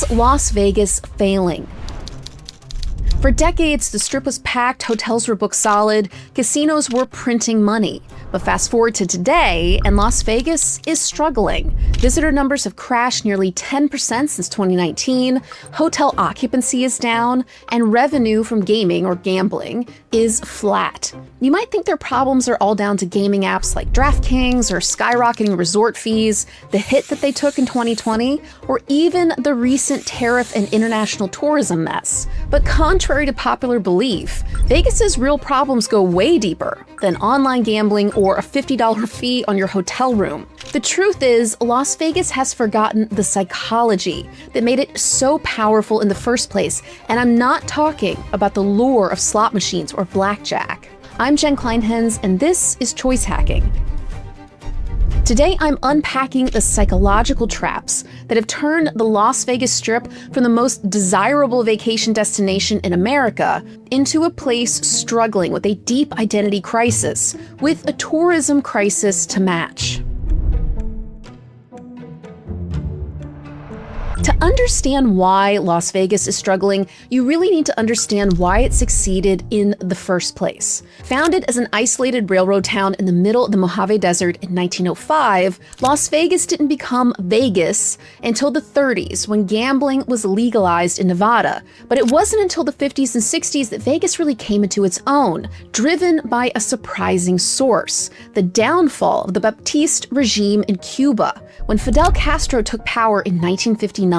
Is Las Vegas failing? For decades, the Strip was packed, hotels were booked solid, casinos were printing money. But fast forward to today, and Las Vegas is struggling. Visitor numbers have crashed nearly 10% since 2019, hotel occupancy is down, and revenue from gaming or gambling is flat. You might think their problems are all down to gaming apps like DraftKings or skyrocketing resort fees, the hit that they took in 2020, or even the recent tariff and international tourism mess. But contrary to popular belief, Vegas's real problems go way deeper than online gambling or a $50 fee on your hotel room. The truth is, Las Vegas has forgotten the psychology that made it so powerful in the first place, and I'm not talking about the lure of slot machines or blackjack. I'm Jen Kleinhens, and this is Choice Hacking. Today, I'm unpacking the psychological traps that have turned the Las Vegas Strip from the most desirable vacation destination in America into a place struggling with a deep identity crisis, with a tourism crisis to match. To understand why Las Vegas is struggling, you really need to understand why it succeeded in the first place. Founded as an isolated railroad town in the middle of the Mojave Desert in 1905, Las Vegas didn't become Vegas until the 30s, when gambling was legalized in Nevada. But it wasn't until the 50s and 60s that Vegas really came into its own, driven by a surprising source: the downfall of the Baptiste regime in Cuba. When Fidel Castro took power in 1959,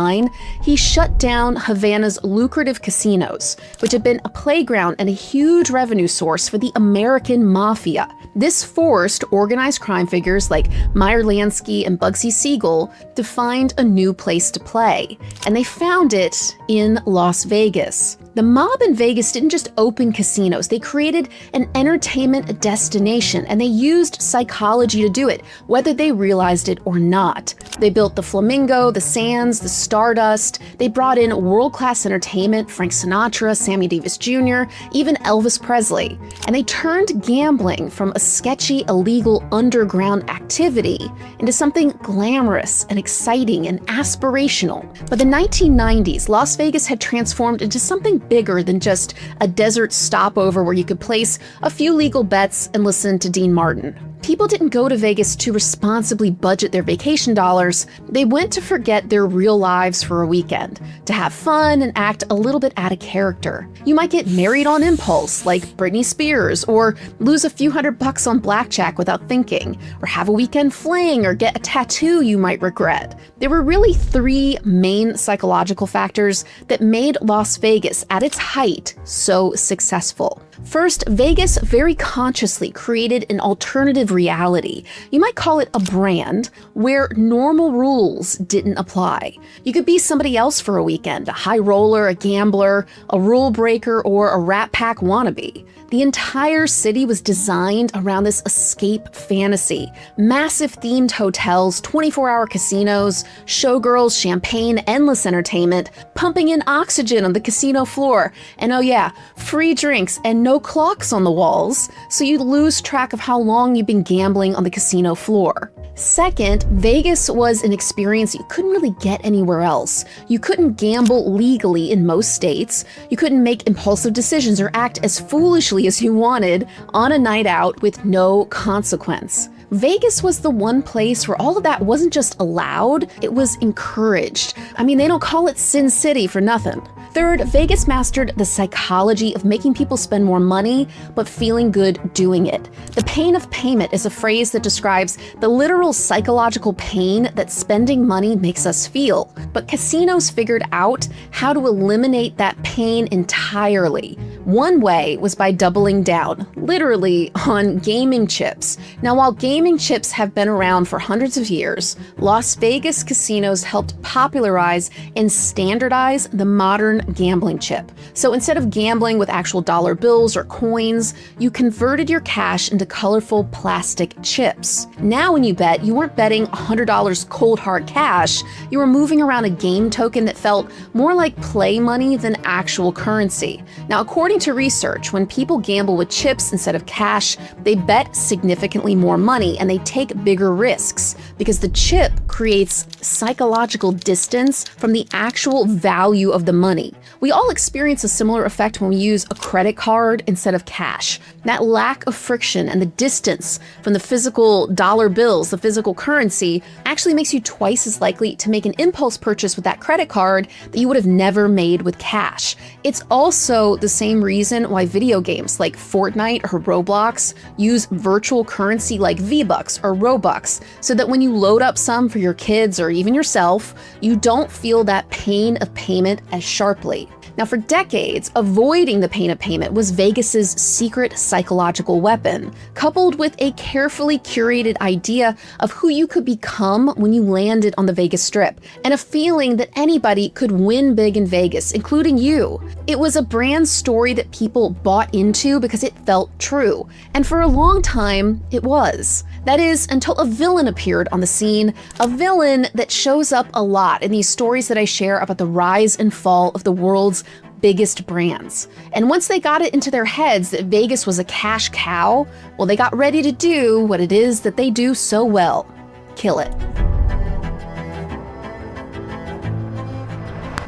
he shut down Havana's lucrative casinos, which had been a playground and a huge revenue source for the American mafia. This forced organized crime figures like Meyer Lansky and Bugsy Siegel to find a new place to play, and they found it in Las Vegas. The mob in Vegas didn't just open casinos, they created an entertainment destination, and they used psychology to do it, whether they realized it or not. They built the Flamingo, the Sands, the Stardust. They brought in world-class entertainment, Frank Sinatra, Sammy Davis Jr., even Elvis Presley. And they turned gambling from a sketchy, illegal underground activity into something glamorous and exciting and aspirational. By the 1990s, Las Vegas had transformed into something bigger than just a desert stopover where you could place a few legal bets and listen to Dean Martin. People didn't go to Vegas to responsibly budget their vacation dollars. They went to forget their real lives for a weekend, to have fun and act a little bit out of character. You might get married on impulse, like Britney Spears, or lose a few $100 on blackjack without thinking, or have a weekend fling, or get a tattoo you might regret. There were really three main psychological factors that made Las Vegas, at its height, so successful. First, Vegas very consciously created an alternative reality. You might call it a brand, where normal rules didn't apply. You could be somebody else for a weekend, a high roller, a gambler, a rule breaker, or a Rat Pack wannabe. The entire city was designed around this escape fantasy. Massive themed hotels, 24-hour casinos, showgirls, champagne, endless entertainment, pumping in oxygen on the casino floor, and oh yeah, free drinks and no clocks on the walls, so you'd lose track of how long you've been gambling on the casino floor. Second, Vegas was an experience you couldn't really get anywhere else. You couldn't gamble legally in most states. You couldn't make impulsive decisions or act as foolishly as you wanted on a night out with no consequence. Vegas was the one place where all of that wasn't just allowed, it was encouraged. I mean, they don't call it Sin City for nothing. Third, Vegas mastered the psychology of making people spend more money, but feeling good doing it. The pain of payment is a phrase that describes the literal psychological pain that spending money makes us feel. But casinos figured out how to eliminate that pain entirely. One way was by doubling down, literally, on gaming chips. Now, while gaming chips have been around for hundreds of years, Las Vegas casinos helped popularize and standardize the modern gambling chip. So instead of gambling with actual dollar bills or coins, you converted your cash into colorful plastic chips. Now when you bet, you weren't betting $100 cold hard cash, you were moving around a game token that felt more like play money than actual currency. Now according to research, when people gamble with chips instead of cash, they bet significantly more money and they take bigger risks because the chip creates psychological distance from the actual value of the money. We all experience a similar effect when we use a credit card instead of cash. That lack of friction and the distance from the physical dollar bills, the physical currency, actually makes you twice as likely to make an impulse purchase with that credit card that you would have never made with cash. It's also the same reason why video games like Fortnite or Roblox use virtual currency like V-Bucks or Robux, so that when you load up some for your kids or even yourself, you don't feel that pain of payment as sharply. Now, for decades, avoiding the pain of payment was Vegas's secret psychological weapon, coupled with a carefully curated idea of who you could become when you landed on the Vegas Strip, and a feeling that anybody could win big in Vegas, including you. It was a brand story that people bought into because it felt true, and for a long time, it was. That is, until a villain appeared on the scene, a villain that shows up a lot in these stories that I share about the rise and fall of the world's biggest brands. And once they got it into their heads that Vegas was a cash cow, well, they got ready to do what it is that they do so well: kill it.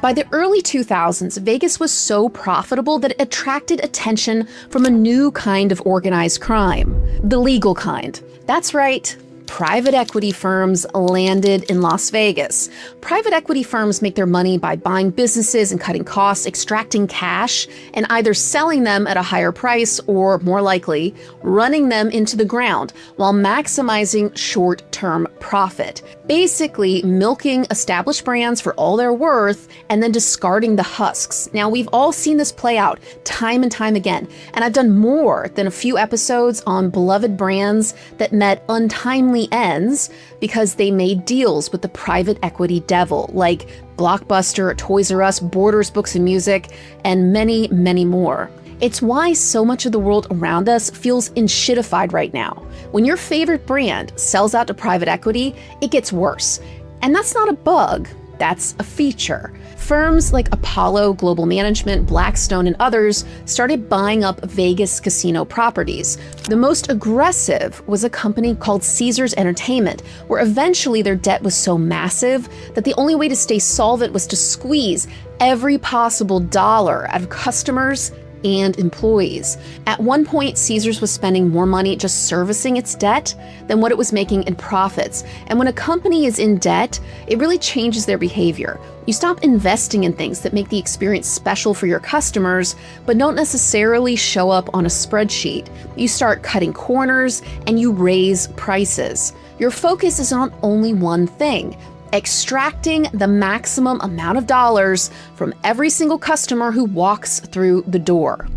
By the early 2000s, Vegas was so profitable that it attracted attention from a new kind of organized crime, the legal kind. That's right. Private equity firms landed in Las Vegas. Private equity firms make their money by buying businesses and cutting costs, extracting cash, and either selling them at a higher price or, more likely, running them into the ground while maximizing short-term profit. Basically, milking established brands for all they're worth and then discarding the husks. Now, we've all seen this play out time and time again, and I've done more than a few episodes on beloved brands that met untimely ends because they made deals with the private equity devil, like Blockbuster, Toys R Us, Borders Books and Music, and many, many more. It's why so much of the world around us feels enshittified right now. When your favorite brand sells out to private equity, it gets worse. And that's not a bug, that's a feature. Firms like Apollo Global Management, Blackstone, and others started buying up Vegas casino properties. The most aggressive was a company called Caesars Entertainment, where eventually their debt was so massive that the only way to stay solvent was to squeeze every possible dollar out of customers and employees. At one point, Caesars was spending more money just servicing its debt than what it was making in profits. And when a company is in debt, it really changes their behavior. You stop investing in things that make the experience special for your customers, but don't necessarily show up on a spreadsheet. You start cutting corners and you raise prices. Your focus is on only one thing: extracting the maximum amount of dollars from every single customer who walks through the door.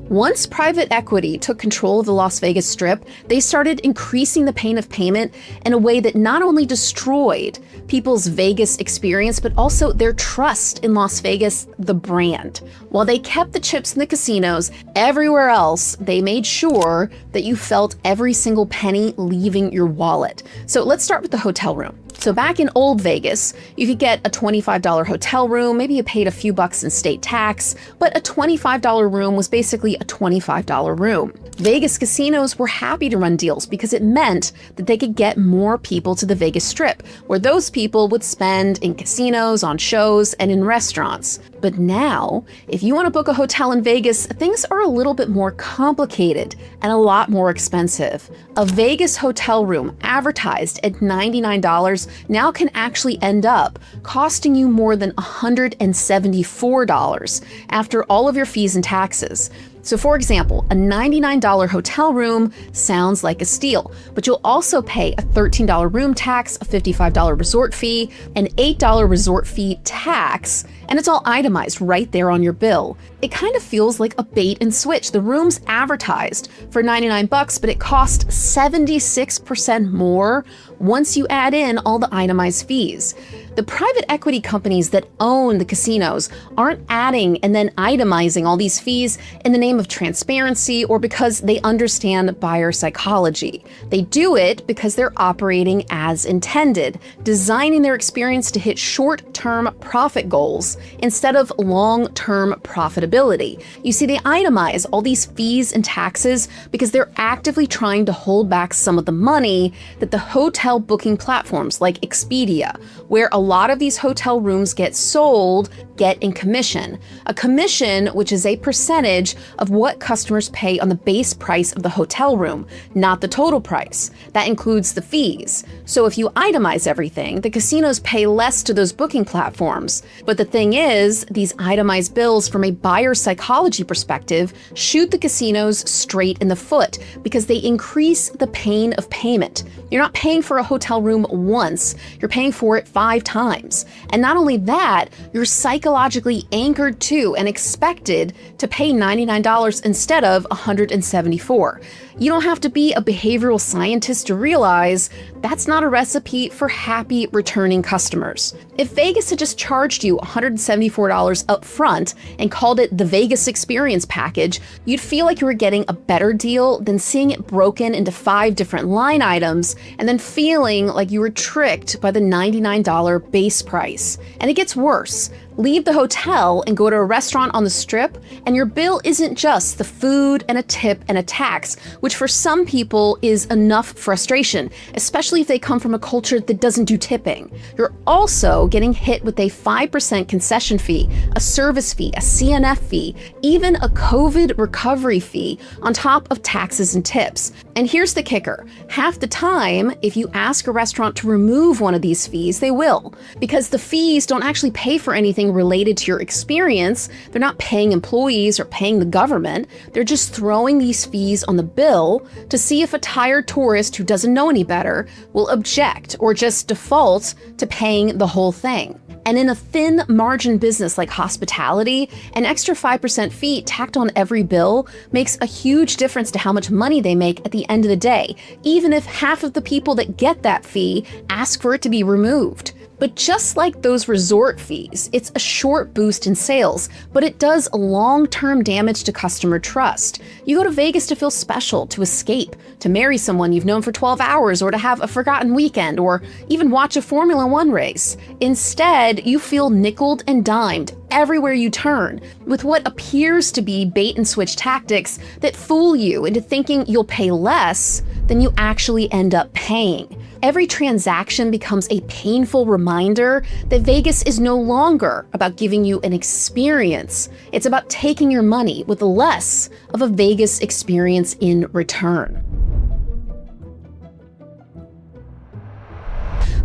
Once private equity took control of the Las Vegas Strip, they started increasing the pain of payment in a way that not only destroyed people's Vegas experience, but also their trust in Las Vegas, the brand. While they kept the chips in the casinos, everywhere else, they made sure that you felt every single penny leaving your wallet. So let's start with the hotel room. So back in old Vegas, you could get a $25 hotel room, maybe you paid a few bucks in state tax, but a $25 room was basically a $25 room. Vegas casinos were happy to run deals because it meant that they could get more people to the Vegas Strip, where those people would spend in casinos, on shows, and in restaurants. But now, if you want to book a hotel in Vegas, things are a little bit more complicated and a lot more expensive. A Vegas hotel room advertised at $99 now can actually end up costing you more than $174 after all of your fees and taxes. So for example, a $99 hotel room sounds like a steal, but you'll also pay a $13 room tax, a $55 resort fee, an $8 resort fee tax, and it's all itemized right there on your bill. It kind of feels like a bait and switch. The room's advertised for $99, but it costs 76% more once you add in all the itemized fees. The private equity companies that own the casinos aren't adding and then itemizing all these fees in the name of transparency or because they understand buyer psychology. They do it because they're operating as intended, designing their experience to hit short-term profit goals instead of long-term profitability. You see, they itemize all these fees and taxes because they're actively trying to hold back some of the money that the hotel booking platforms like Expedia, where a lot of these hotel rooms get sold, get in commission. A commission, which is a percentage of what customers pay on the base price of the hotel room, not the total price. That includes the fees. So if you itemize everything, the casinos pay less to those booking platforms. But the thing is, these itemized bills from a buyer psychology perspective shoot the casinos straight in the foot because they increase the pain of payment. You're not paying for a hotel room once, you're paying for it 5 times. And not only that, you're psychologically anchored to and expected to pay $99 instead of $174. You don't have to be a behavioral scientist to realize that's not a recipe for happy returning customers. If Vegas had just charged you $174 up front and called it the Vegas Experience Package, you'd feel like you were getting a better deal than seeing it broken into 5 different line items and then feeling like you were tricked by the $99 base price. And it gets worse. Leave the hotel and go to a restaurant on the Strip, and your bill isn't just the food and a tip and a tax, which for some people is enough frustration, especially if they come from a culture that doesn't do tipping. You're also getting hit with a 5% concession fee, a service fee, a CNF fee, even a COVID recovery fee on top of taxes and tips. And here's the kicker. Half the time, if you ask a restaurant to remove one of these fees, they will, because the fees don't actually pay for anything related to your experience. They're not paying employees or paying the government. They're just throwing these fees on the bill to see if a tired tourist who doesn't know any better will object or just default to paying the whole thing. And in a thin margin business like hospitality, an extra 5% fee tacked on every bill makes a huge difference to how much money they make at the end of the day, even if half of the people that get that fee ask for it to be removed. But just like those resort fees, it's a short boost in sales, but it does long-term damage to customer trust. You go to Vegas to feel special, to escape, to marry someone you've known for 12 hours, or to have a forgotten weekend, or even watch a Formula One race. Instead, you feel nickeled and dimed everywhere you turn, with what appears to be bait-and-switch tactics that fool you into thinking you'll pay less than you actually end up paying. Every transaction becomes a painful reminder that Vegas is no longer about giving you an experience. It's about taking your money with less of a Vegas experience in return.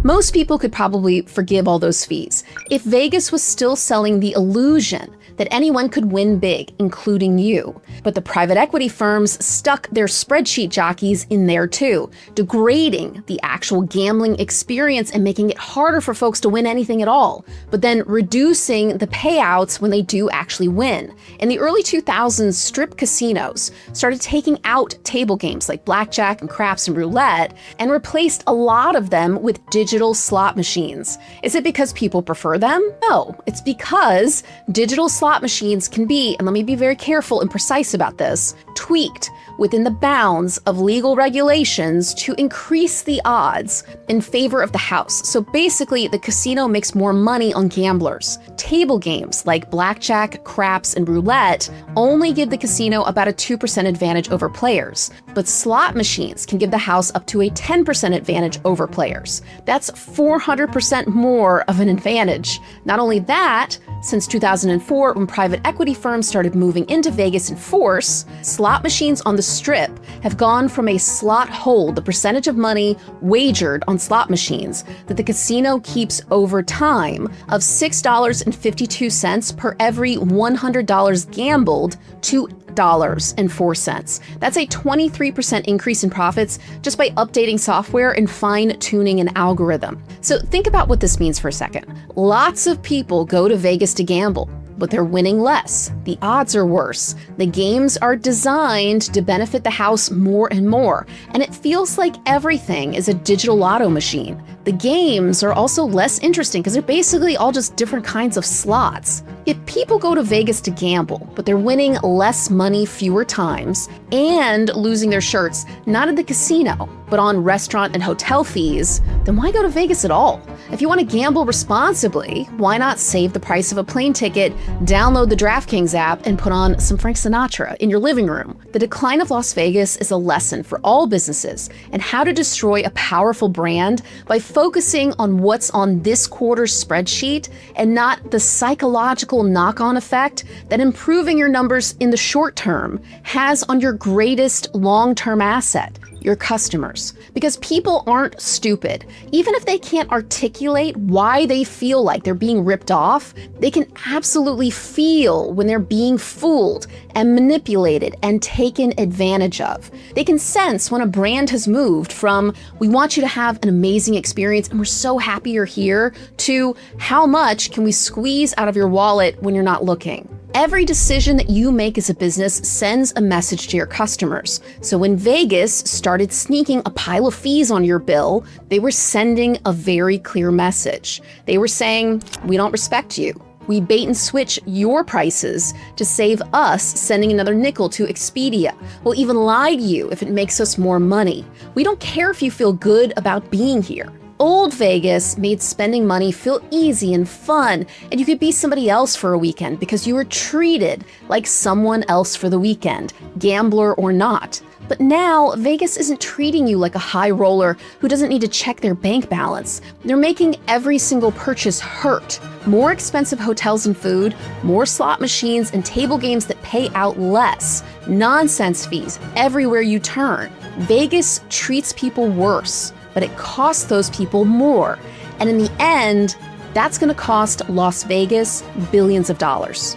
Most people could probably forgive all those fees if Vegas was still selling the illusion that anyone could win big, including you. But the private equity firms stuck their spreadsheet jockeys in there too, degrading the actual gambling experience and making it harder for folks to win anything at all, but then reducing the payouts when they do actually win. In the early 2000s, strip casinos started taking out table games like blackjack and craps and roulette and replaced a lot of them with digital slot machines. Is it because people prefer them? No, it's because digital slot machines can be, and let me be very careful and precise about this, tweaked within the bounds of legal regulations to increase the odds in favor of the house. So basically, the casino makes more money on gamblers. Table games like blackjack, craps, and roulette only give the casino about a 2% advantage over players, but slot machines can give the house up to a 10% advantage over players. That's 400% more of an advantage. Not only that, since 2004, when private equity firms started moving into Vegas in force, slot machines on the Strip have gone from a slot hold, the percentage of money wagered on slot machines that the casino keeps over time, of $6.52 per every $100 gambled to $1.04. That's a 23% increase in profits just by updating software and fine-tuning an algorithm. So think about what this means for a second. Lots of people go to Vegas to gamble, but they're winning less. The odds are worse. The games are designed to benefit the house more and more, and it feels like everything is a digital lotto machine. The games are also less interesting because they're basically all just different kinds of slots. If people go to Vegas to gamble, but they're winning less money fewer times and losing their shirts not at the casino, but on restaurant and hotel fees, then why go to Vegas at all? If you want to gamble responsibly, why not save the price of a plane ticket, download the DraftKings app, and put on some Frank Sinatra in your living room? The decline of Las Vegas is a lesson for all businesses and how to destroy a powerful brand by focusing on what's on this quarter's spreadsheet and not the psychological knock-on effect that improving your numbers in the short term has on your greatest long-term asset, your customers. Because people aren't stupid. Even if they can't articulate why they feel like they're being ripped off, they can absolutely feel when they're being fooled and manipulated and taken advantage of. They can sense when a brand has moved from, we want you to have an amazing experience and we're so happy you're here, to how much can we squeeze out of your wallet when you're not looking. Every decision that you make as a business sends a message to your customers. So when Vegas started sneaking a pile of fees on your bill, they were sending a very clear message. They were saying, we don't respect you. We bait and switch your prices to save us sending another nickel to Expedia. We'll even lie to you if it makes us more money. We don't care if you feel good about being here. Old Vegas made spending money feel easy and fun, and you could be somebody else for a weekend because you were treated like someone else for the weekend, gambler or not. But now, Vegas isn't treating you like a high roller who doesn't need to check their bank balance. They're making every single purchase hurt. More expensive hotels and food, more slot machines and table games that pay out less, nonsense fees everywhere you turn. Vegas treats people worse, but it costs those people more. And in the end, that's going to cost Las Vegas billions of dollars.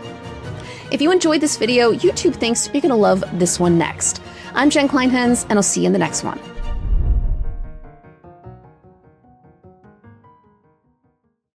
If you enjoyed this video, YouTube thinks you're going to love this one next. I'm Jen Kleinhens, and I'll see you in the next one.